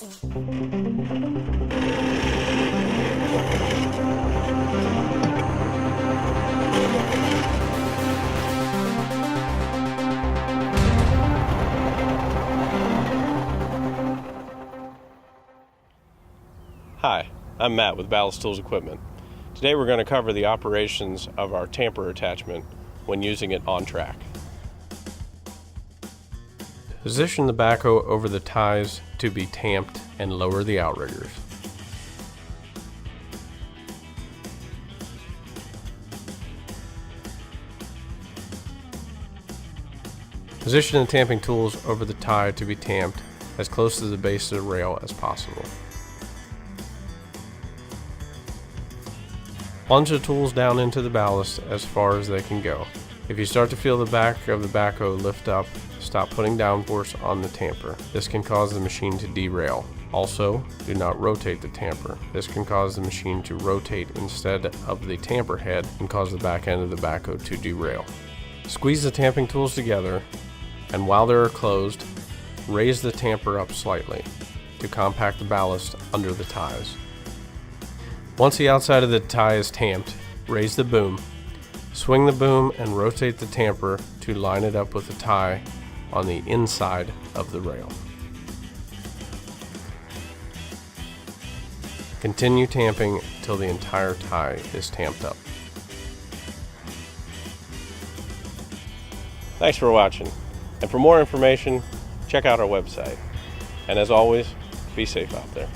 Hi, I'm Matt with Ballast Tools Equipment. Today we're going to cover the operations of our tamper attachment when using it on track. Position the backhoe over the ties to be tamped and lower the outriggers. Position the tamping tools over the tie to be tamped as close to the base of the rail as possible. Plunge the tools down into the ballast as far as they can go. If you start to feel the back of the backhoe lift up, stop putting downforce on the tamper. This can cause the machine to derail. Also, do not rotate the tamper. This can cause the machine to rotate instead of the tamper head and cause the back end of the backhoe to derail. Squeeze the tamping tools together, and while they are closed, raise the tamper up slightly to compact the ballast under the ties. Once the outside of the tie is tamped, raise the boom. Swing the boom and rotate the tamper to line it up with the tie on the inside of the rail. Continue tamping until the entire tie is tamped up. Thanks for watching, and for more information, check out our website. And as always, be safe out there.